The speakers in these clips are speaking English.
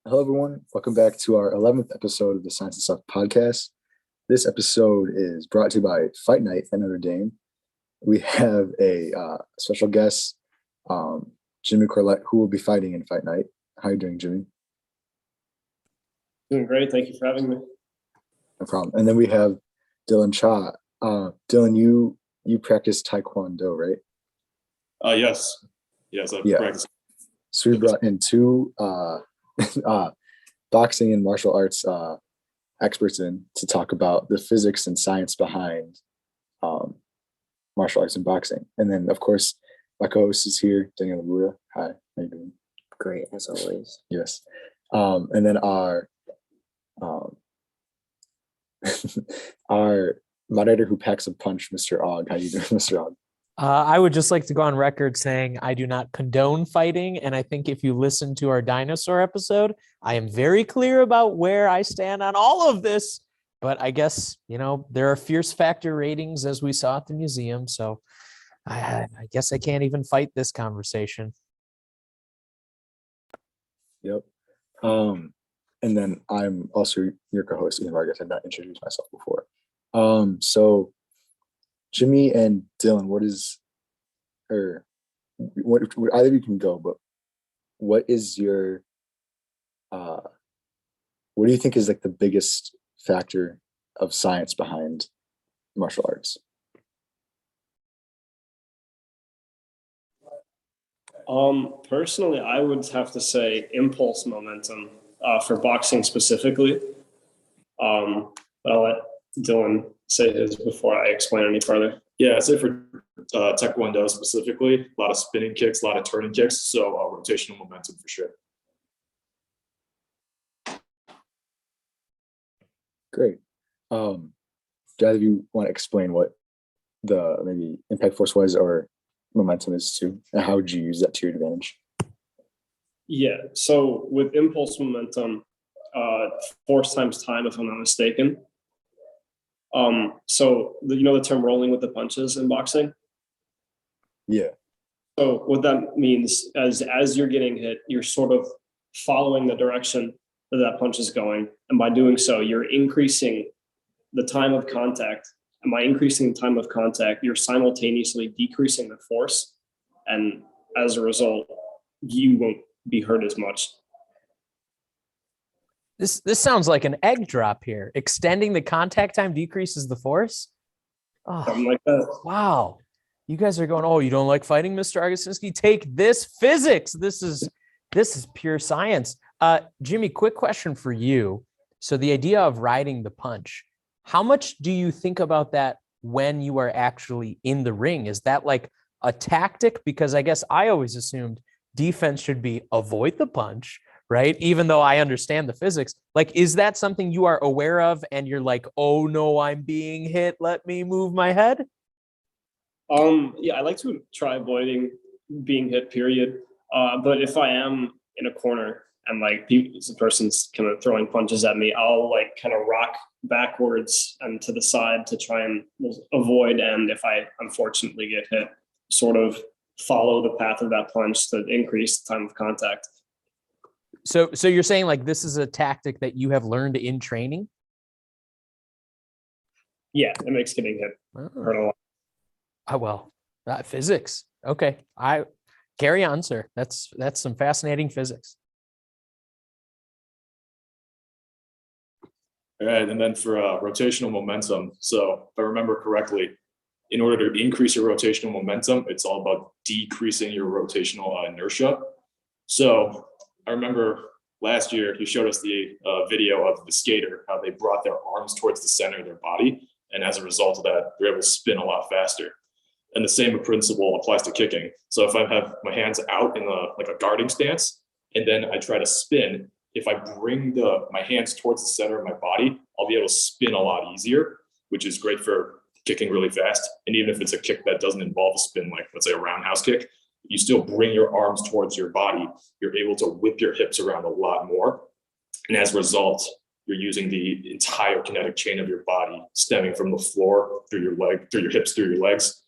Hello, everyone. Welcome back to our 11th episode of the Science and Stuff podcast. This episode is brought to you by Fight Night at Notre Dame. We have a special guest, Jimmy Corlett, who will be fighting in Fight Night. How are you doing, Jimmy? Doing great. Thank you for having me. No problem. And then we have Dylan Cha. Dylan, you practice Taekwondo, right? Yes. I've practiced. So we brought in two boxing and martial arts experts in to talk about the physics and science behind martial arts and boxing. And then, of course, my co-host is here, Daniel Lagura. Hi, how you doing? Great, as always. Yes. And then our our moderator who packs a punch, Mr. Og. How you doing, Mr. Og? I would just like to go on record saying I do not condone fighting. And I think if you listen to our dinosaur episode, I am very clear about where I stand on all of this. But I guess, there are fierce factor ratings as we saw at the museum. So I guess I can't even fight this conversation. Yep. And then I'm also your co-host, even though I guess I've not introduced myself before. So Jimmy and Dylan, either of you can go, but what is your, what do you think is like the biggest factor of science behind martial arts? Personally, I would have to say impulse momentum for boxing specifically. But I'll let Dylan say his before I explain any further. Yeah, I'd say for Taekwondo specifically, a lot of spinning kicks, a lot of turning kicks, so rotational momentum for sure. Great. Do either of you want to explain what the maybe impact force was or momentum is too, and how would you use that to your advantage? Yeah, so with impulse momentum, force times time, if I'm not mistaken. So the term rolling with the punches in boxing? Yeah. So what that means as you're getting hit, you're sort of following the direction that punch is going. And by doing so, you're increasing the time of contact. And by increasing the time of contact, you're simultaneously decreasing the force. And as a result, you won't be hurt as much. This sounds like an egg drop here. Extending the contact time decreases the force. Oh, Something like that. wow. You guys are going, oh, you don't like fighting, Mr. Agosinski? Take this physics. This is pure science. Jimmy, quick question for you. So the idea of riding the punch, how much do you think about that when you are actually in the ring? Is that like a tactic? Because I guess I always assumed defense should be avoid the punch, right? Even though I understand the physics. Like, is that something you are aware of and you're like, oh no, I'm being hit, let me move my head? Yeah, I like to try avoiding being hit, period. But if I am in a corner and the person's kind of throwing punches at me, I'll kind of rock backwards and to the side to try and avoid. And if I unfortunately get hit, sort of follow the path of that punch to increase the time of contact. So you're saying this is a tactic that you have learned in training? Yeah, it makes getting hit hurt a lot. Oh, well, physics. Okay. I carry on, sir. That's some fascinating physics. All right, and then for rotational momentum, so if I remember correctly, in order to increase your rotational momentum, it's all about decreasing your rotational inertia. So I remember last year you showed us the video of the skater, how they brought their arms towards the center of their body, and as a result of that, they're able to spin a lot faster. And the same principle applies to kicking. So if I have my hands out in a guarding stance, and then I try to spin, if I bring my hands towards the center of my body, I'll be able to spin a lot easier, which is great for kicking really fast. And even if it's a kick that doesn't involve a spin, like let's say a roundhouse kick, you still bring your arms towards your body. You're able to whip your hips around a lot more. And as a result, you're using the entire kinetic chain of your body, stemming from the floor through your hips, through your legs.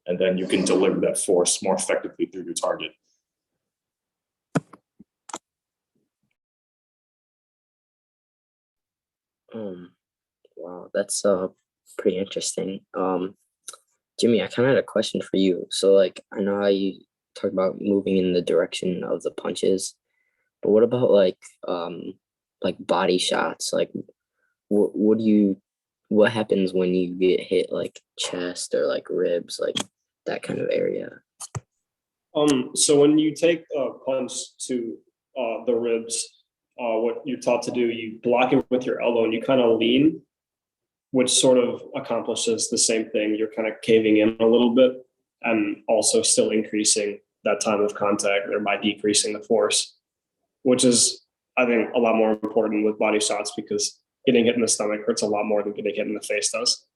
And then you can deliver that force more effectively through your target. Um, wow, that's pretty interesting. Jimmy, I kind of had a question for you. So, like, I know how you talk about moving in the direction of the punches, but what about like body shots? Like, what do you, what happens when you get hit like chest or like ribs, like that kind of area? So when you take a punch to the ribs, what you're taught to do, you block it with your elbow and you kind of lean, which sort of accomplishes the same thing. You're kind of caving in a little bit and also still increasing that time of contact, thereby decreasing the force, which is, I think, a lot more important with body shots because getting hit in the stomach hurts a lot more than getting hit in the face does.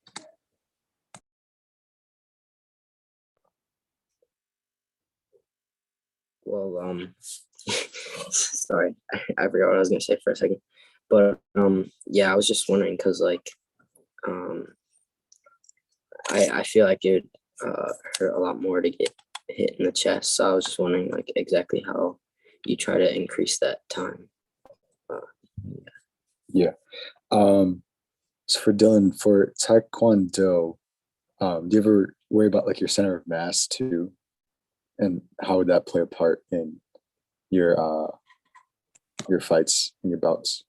Well, sorry, I forgot what I was gonna say for a second. But yeah, I was just wondering because like um, I feel like it would hurt a lot more to get hit in the chest. So I was just wondering like exactly how you try to increase that time. Uh, Yeah. So for Dylan, for Taekwondo, do you ever worry about like your center of mass too, and how would that play a part in your fights and your bouts?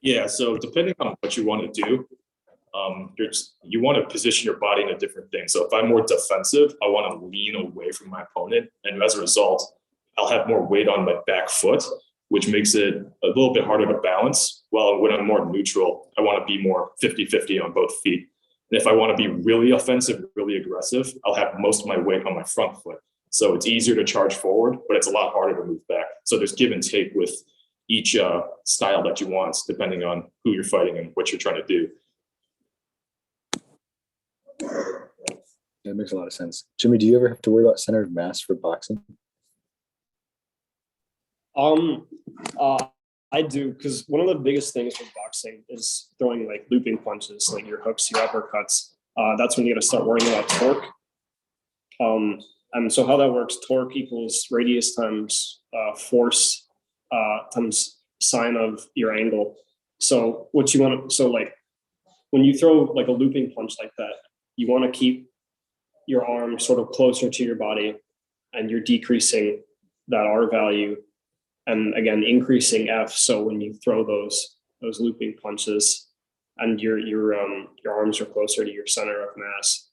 Yeah, so depending on what you want to do, you want to position your body in a different thing. So if I'm more defensive, I want to lean away from my opponent. And as a result, I'll have more weight on my back foot, which makes it a little bit harder to balance. While when I'm more neutral, I want to be more 50-50 on both feet. And if I want to be really offensive, really aggressive, I'll have most of my weight on my front foot. So it's easier to charge forward, but it's a lot harder to move back. So there's give and take with each style that you want, depending on who you're fighting and what you're trying to do. That makes a lot of sense. Jimmy, do you ever have to worry about center of mass for boxing? Um, uh, I do because one of the biggest things with boxing is throwing like looping punches, like your hooks, your uppercuts. That's when you got to start worrying about torque. And so how that works, torque equals radius times force times sine of your angle. So what you want to, so like when you throw like a looping punch like that, you want to keep your arm sort of closer to your body and you're decreasing that R value and again increasing F. So when you throw those looping punches and your arms are closer to your center of mass,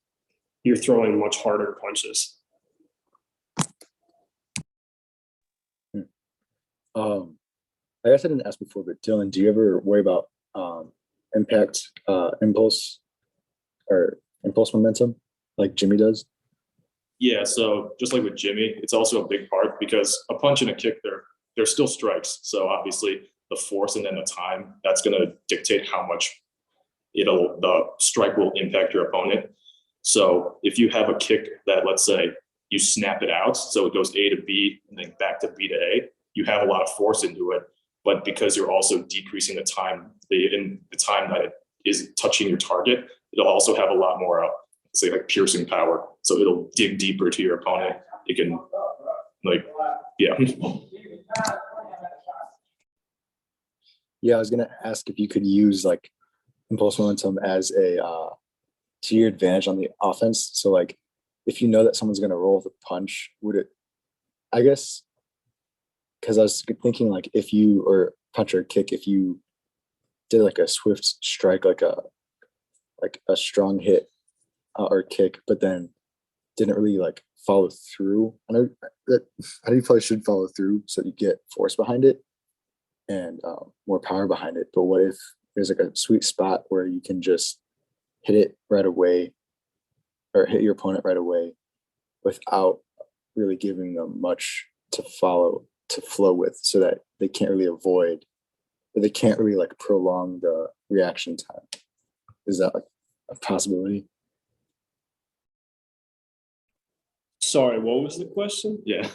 you're throwing much harder punches. I guess I didn't ask before, but Dylan, do you ever worry about impact impulse or impulse momentum like Jimmy does? Yeah, so just like with Jimmy, it's also a big part because a punch and a kick, they're still strikes. So obviously the force and then the time, that's going to dictate how much the strike will impact your opponent. So if you have a kick that, let's say, you snap it out, so it goes A to B and then back to B to A, you have a lot of force into it. But because you're also decreasing the time, the time that it is touching your target, it'll also have a lot more, say, like piercing power. So it'll dig deeper to your opponent. It can, like, yeah. Yeah, I was gonna ask if you could use like impulse momentum as a to your advantage on the offense. So like if you know that someone's gonna roll the punch, would it, I guess, because I was thinking like if you, or punch or kick, if you did like a swift strike, like a strong hit or kick, but then didn't really like follow through. I know that I know you probably should follow through so that you get force behind it and more power behind it. But what if there's like a sweet spot where you can just hit it right away or hit your opponent right away without really giving them much to flow with, so that they can't really avoid, or they can't really like prolong the reaction time? Is that like a possibility? Sorry, what was the question? Yeah.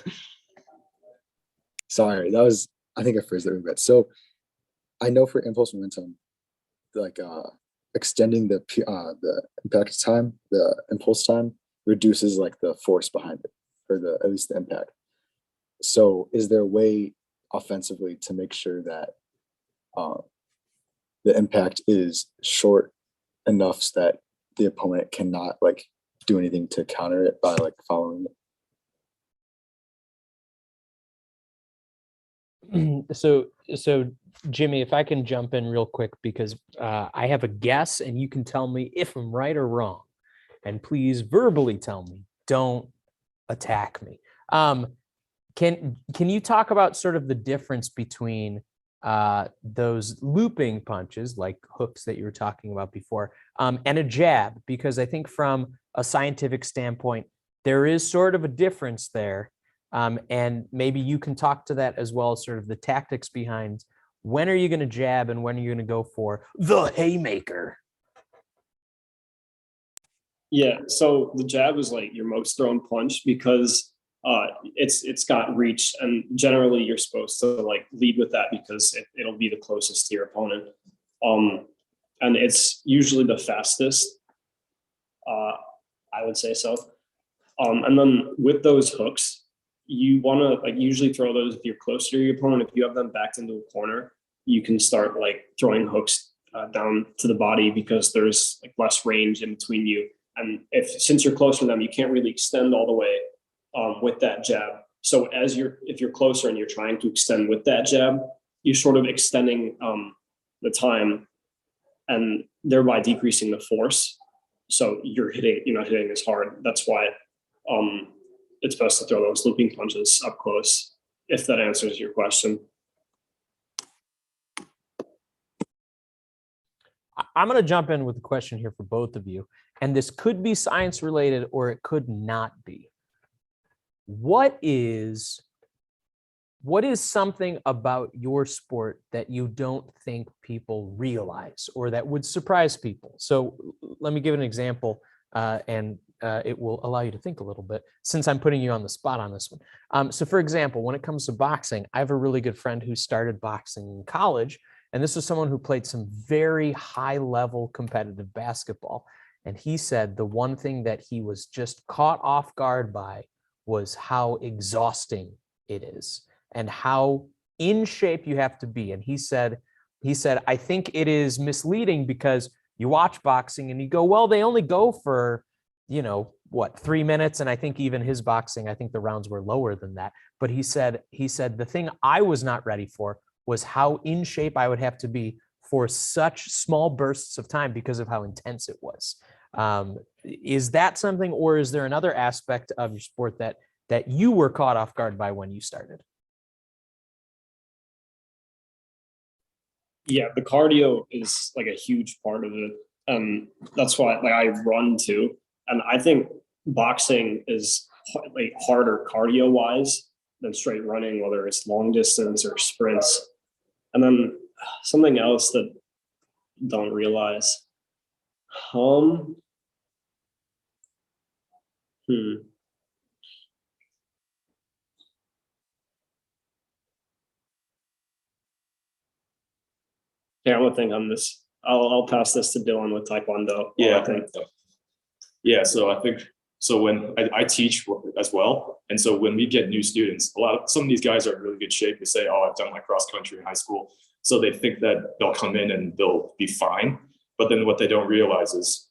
Sorry, that was, I think I phrased that really bad. So I know for impulse momentum, like extending the impact time, the impulse time reduces like the force behind it, or the at least the impact. So is there a way offensively to make sure that the impact is short enough so that the opponent cannot like do anything to counter it by like following it. So Jimmy, if I can jump in real quick, because I have a guess and you can tell me if I'm right or wrong. And please verbally tell me, don't attack me. Can you talk about sort of the difference between those looping punches, like hooks that you were talking about before, and a jab? Because I think from a scientific standpoint, there is sort of a difference there. And maybe you can talk to that as well as sort of the tactics behind when are you going to jab and when are you going to go for the haymaker? Yeah, so the jab is like your most thrown punch because it's got reach, and generally you're supposed to like lead with that because it'll be the closest to your opponent. And it's usually the fastest. I would say so. And then with those hooks, you want to like usually throw those if you're closer to your opponent. If you have them backed into a corner, you can start like throwing hooks down to the body because there's like less range in between you. And since you're closer to them, you can't really extend all the way with that jab. So if you're closer and you're trying to extend with that jab, you're sort of extending the time and thereby decreasing the force. So you're not hitting as hard. That's why it's best to throw those looping punches up close, if that answers your question. I'm going to jump in with a question here for both of you. And this could be science related or it could not be. What is something about your sport that you don't think people realize or that would surprise people? So let me give an example, and it will allow you to think a little bit since I'm putting you on the spot on this one. So for example, when it comes to boxing, I have a really good friend who started boxing in college, and this was someone who played some very high level competitive basketball. And he said the one thing that he was just caught off guard by was how exhausting it is and how in shape you have to be. And he said, I think it is misleading because you watch boxing and you go, well, they only go for, 3 minutes. And I think even his boxing, I think the rounds were lower than that. But he said, the thing I was not ready for was how in shape I would have to be for such small bursts of time because of how intense it was. Is that something, or is there another aspect of your sport that you were caught off guard by when you started? Yeah, the cardio is like a huge part of it. And that's why like I run too. And I think boxing is like harder cardio wise than straight running, whether it's long distance or sprints. And then something else that I don't realize. Yeah, I'm gonna think on this. I'll pass this to Dylan with Taekwondo. Yeah, I think. Yeah, so I think when I teach as well, and so when we get new students, some of these guys are in really good shape. They say, "Oh, I've done my cross country in high school," so they think that they'll come in and they'll be fine. But then what they don't realize is,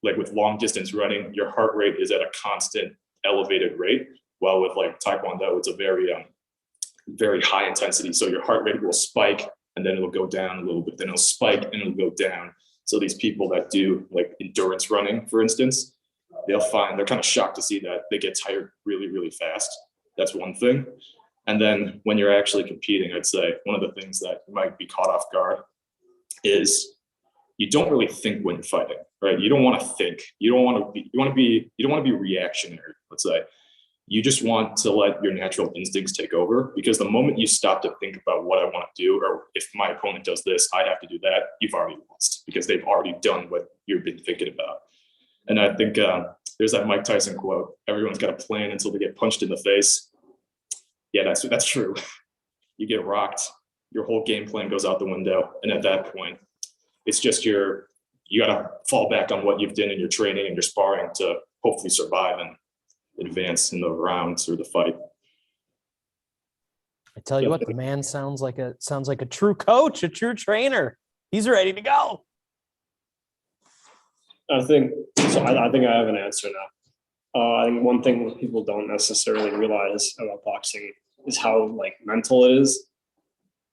like with long distance running, your heart rate is at a constant elevated rate. While with like Taekwondo, it's a very high intensity. So your heart rate will spike and then it'll go down a little bit. Then it'll spike and it'll go down. So these people that do like endurance running, for instance, they're kind of shocked to see that they get tired really, really fast. That's one thing. And then when you're actually competing, I'd say one of the things that might be caught off guard is you don't really think when you're fighting, right? You don't want to think. You don't want to be reactionary, let's say. You just want to let your natural instincts take over, because the moment you stop to think about what I want to do, or if my opponent does this, I have to do that, you've already lost because they've already done what you've been thinking about. And I think there's that Mike Tyson quote, everyone's got a plan until they get punched in the face. Yeah, that's true. You get rocked, your whole game plan goes out the window. And at that point, it's just you got to fall back on what you've done in your training and your sparring to hopefully survive and advance in the rounds or the fight. I tell you what, the man sounds like a true coach, a true trainer. He's ready to go. I think so. I think I have an answer now. I think one thing people don't necessarily realize about boxing is how like mental it is.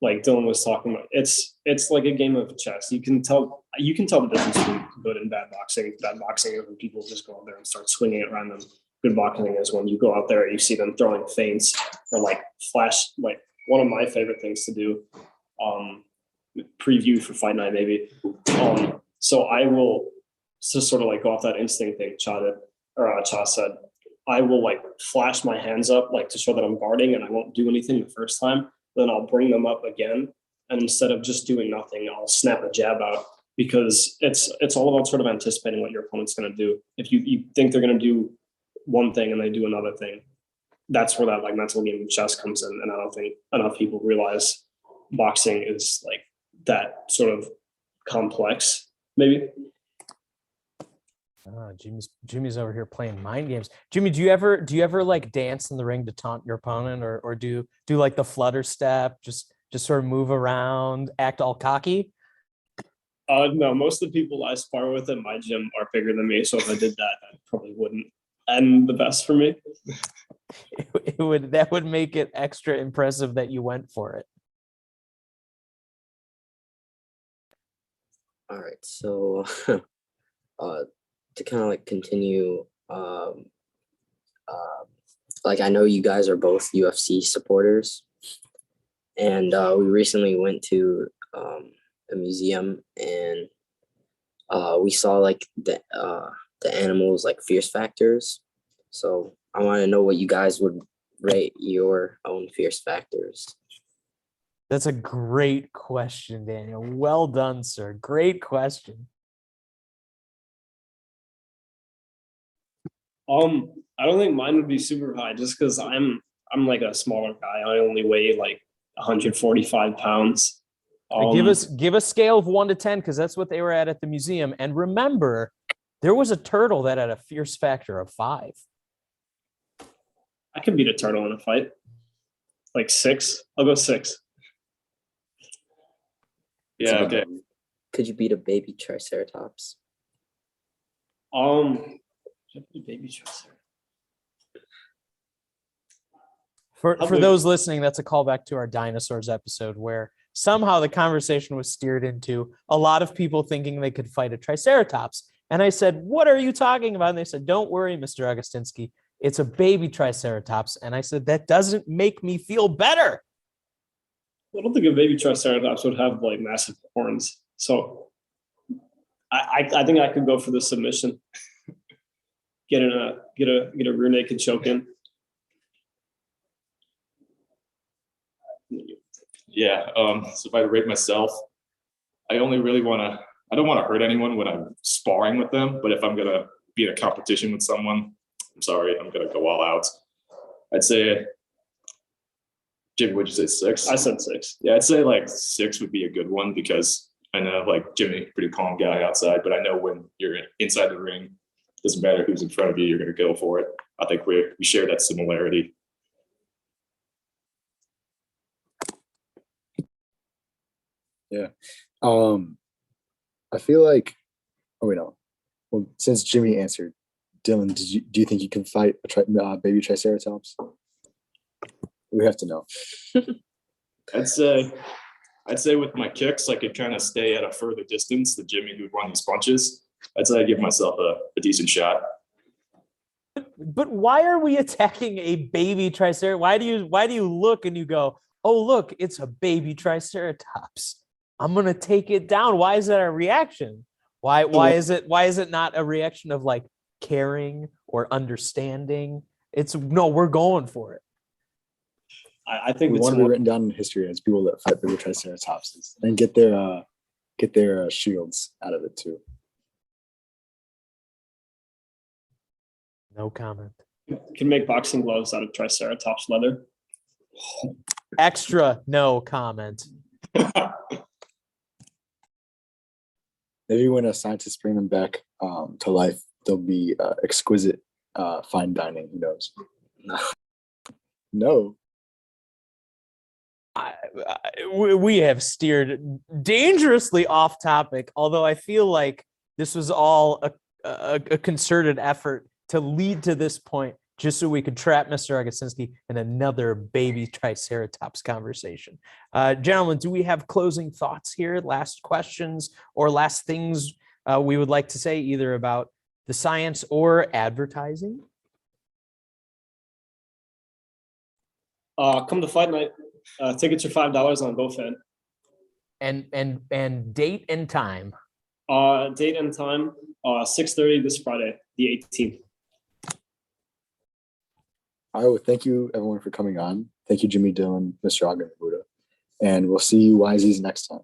Like Dylan was talking about, it's like a game of chess. You can tell the difference between good and bad boxing. Bad boxing is when people just go out there and start swinging at random. Good boxing is when you go out there and you see them throwing feints or like flash. Like one of my favorite things to do, preview for fight night maybe. So I will just sort of like go off that instinct thing Cha said. I will like flash my hands up like to show that I'm guarding and I won't do anything the first time. Then I'll bring them up again. And instead of just doing nothing, I'll snap a jab out because it's all about sort of anticipating what your opponent's going to do. If you think they're going to do one thing and they do another thing, that's where that like mental game of chess comes in. And I don't think enough people realize boxing is like that sort of complex, maybe. Jimmy's over here playing mind games. Jimmy, do you ever like dance in the ring to taunt your opponent, or do like the flutter step, just sort of move around, act all cocky? No, most of the people I spar with in my gym are bigger than me, so if I did that, that probably wouldn't end the best for me. That would make it extra impressive that you went for it. All right, so to kind of like continue, like I know you guys are both UFC supporters, and we recently went to a museum and we saw like the animals like fierce factors. So I want to know what you guys would rate your own fierce factors. That's a great question, Daniel. Well done, sir. Great question. I don't think mine would be super high just because I'm like a smaller guy. I only weigh like 145 pounds. Give a scale of 1 to 10 because that's what they were at the museum. And remember, there was a turtle that had a fierce factor of 5. I could beat a turtle in a fight. Like 6. I'll go 6. Yeah, okay. Could you beat a baby Triceratops? Baby Triceratops. For those listening, that's a callback to our dinosaurs episode where somehow the conversation was steered into a lot of people thinking they could fight a Triceratops. And I said, what are you talking about? And they said, don't worry, Mr. Augustinsky. It's a baby Triceratops. And I said, that doesn't make me feel better. I don't think a baby Triceratops would have like massive horns. So I think I could go for the submission. Get a rear naked choke in. Yeah. So if I rate myself, I don't want to hurt anyone when I'm sparring with them. But if I'm gonna be in a competition with someone, I'm sorry, I'm gonna go all out. I'd say, Jimmy, would you say 6? I said 6. Yeah, I'd say like 6 would be a good one because I know like Jimmy, pretty calm guy outside, but I know when you're inside the ring, doesn't matter who's in front of you, you're gonna go for it. I think we share that similarity. Yeah. I feel like, well, since Jimmy answered, Dylan, do you think you can fight a baby Triceratops? We have to know. I'd say with my kicks, I could kind of stay at a further distance than Jimmy, who'd run these punches. I'd say I'd give myself a decent shot. But why are we attacking a baby Triceratops? Why do you look and you go, oh, look, it's a baby Triceratops. I'm going to take it down. Why is that a reaction? Why is it not a reaction of like caring or understanding? We're going for it. I think we want to be written down in history as people that fight baby Triceratopses and get their shields out of it too. No comment. Can make boxing gloves out of Triceratops leather. Extra no comment. Maybe when scientists bring them back to life, they'll be exquisite fine dining. Who knows? No. we have steered dangerously off topic, although I feel like this was all a concerted effort to lead to this point just so we could trap Mr. Agacinski in another baby Triceratops conversation. Gentlemen, do we have closing thoughts here, last questions, or last things we would like to say either about the science or advertising? Come to fight night. Tickets are $5 on both ends. And date and time. Date and time, 6:30 this Friday, the 18th. All right, well, thank you everyone for coming on. Thank you, Jimmy, Dylan, Mr. Ogden, and Buddha. And we'll see you Wiseies next time.